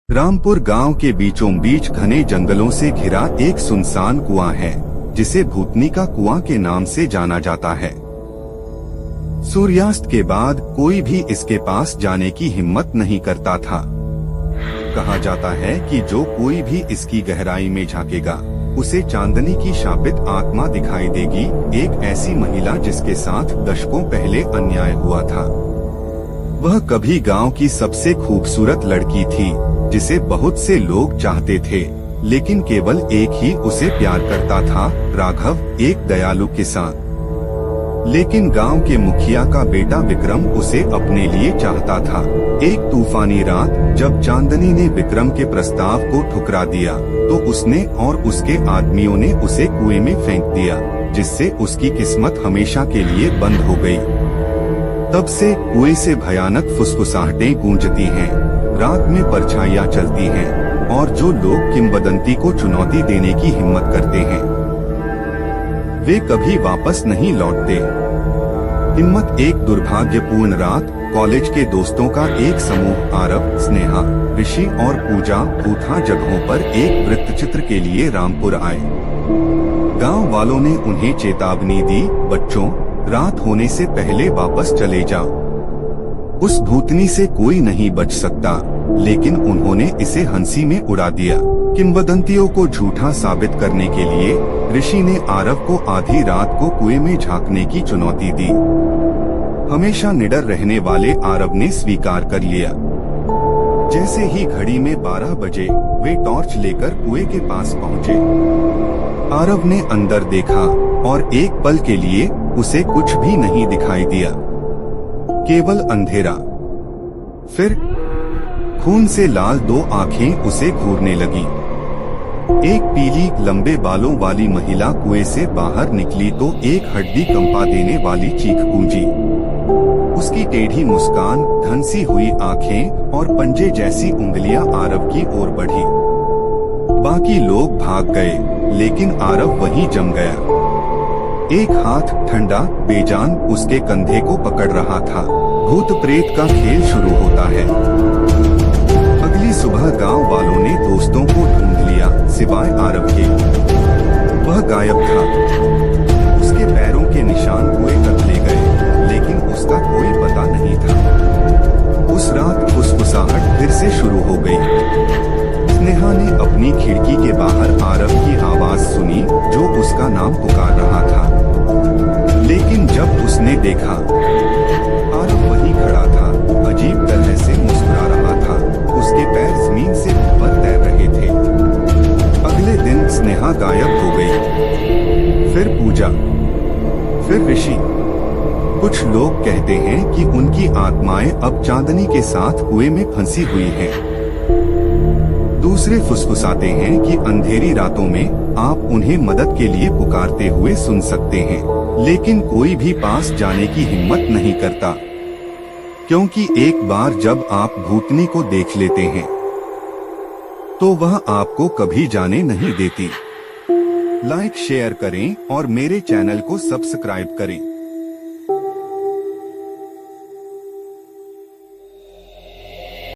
रामपुर गांव के बीचों बीच घने जंगलों से घिरा एक सुनसान कुआं है, जिसे भूतनी का कुआं के नाम से जाना जाता है। सूर्यास्त के बाद कोई भी इसके पास जाने की हिम्मत नहीं करता था। कहा जाता है कि जो कोई भी इसकी गहराई में झांकेगा, उसे चांदनी की शापित आत्मा दिखाई देगी, एक ऐसी महिला जिसके साथ दशकों पहले अन्याय हुआ था। वह कभी गांव की सबसे खूबसूरत लड़की थी, जिसे बहुत से लोग चाहते थे, लेकिन केवल एक ही उसे प्यार करता था, राघव, एक दयालु किसान। लेकिन गांव के मुखिया का बेटा विक्रम उसे अपने लिए चाहता था। एक तूफानी रात जब चांदनी ने विक्रम के प्रस्ताव को ठुकरा दिया, तो उसने और उसके आदमियों ने उसे कुएं में फेंक दिया, जिससे उसकी किस्मत हमेशा के लिए बंद हो गई। तब से कुएं से भयानक फुसफुसाहटें गूंजती हैं, रात में परछाइयां चलती हैं, और जो लोग किंवदंती को चुनौती देने की हिम्मत करते हैं, वे कभी वापस नहीं लौटते। हिम्मत एक दुर्भाग्यपूर्ण रात, कॉलेज के दोस्तों का एक समूह आरव, स्नेहा, ऋषि और पूजा भूथा जगहों पर एक वृत्तचित्र के लिए रामपुर आए। गांव वालों ने उन्हें चेतावनी दी, बच्चों, रात होने से पहले वापस चले जाओ। उस भूतनी से कोई नहीं बच सकता, लेकिन उन्होंने इसे हंसी में उड़ा दिया। किंवदंतियों को झूठा साबित करने के लिए ऋषि ने आरव को आधी रात को कुएं में झांकने की चुनौती दी। हमेशा निडर रहने वाले आरव ने स्वीकार कर लिया। जैसे ही घड़ी में 12 बजे, वे टॉर्च लेकर कुएं के पास पहुँचे। आरव ने अंदर देखा और एक पल के लिए उसे कुछ भी नहीं दिखाई दिया, केवल अंधेरा। फिर खून से लाल 2 आंखें उसे घूरने लगी। एक पीली लंबे बालों वाली महिला कुएं से बाहर निकली तो एक हड्डी कंपा देने वाली चीख गूंजी। उसकी टेढ़ी मुस्कान, धंसी हुई आंखें और पंजे जैसी उंगलियां आरव की ओर बढ़ी। बाकी लोग भाग गए, लेकिन आरव वहीं जम गया। एक हाथ ठंडा, बेजान, उसके कंधे को पकड़ रहा था। भूत प्रेत का खेल शुरू होता है। अगली सुबह गांव वालों ने दोस्तों को ढूंढ लिया, सिवाय आरव के। वह गायब था। उसके पैरों के निशान कुएं तक ले गए, लेकिन उसका कोई पता नहीं था। उस रात फुसफुसाहट फिर से शुरू हो गई। स्नेहा ने अपनी खिड़की के बाहर आरव की आवाज सुनी, जो उसका नाम पुकार रहा था। लेकिन जब उसने देखा, आरव वहीं खड़ा था, अजीब तरह से मुस्कुरा रहा था। उसके पैर जमीन से ऊपर तैर रहे थे। अगले दिन स्नेहा गायब हो गई। फिर पूजा, फिर ऋषि। कुछ लोग कहते हैं कि उनकी आत्माएं अब चांदनी के साथ कुएं में फंसी हुई हैं। दूसरे फुसफुसाते हैं कि अंधेरी रातों में आप उन्हें मदद के लिए पुकारते हुए सुन सकते हैं, लेकिन कोई भी पास जाने की हिम्मत नहीं करता, क्योंकि एक बार जब आप भूतनी को देख लेते हैं, तो वह आपको कभी जाने नहीं देती। लाइक, शेयर करें और मेरे चैनल को सब्सक्राइब करें।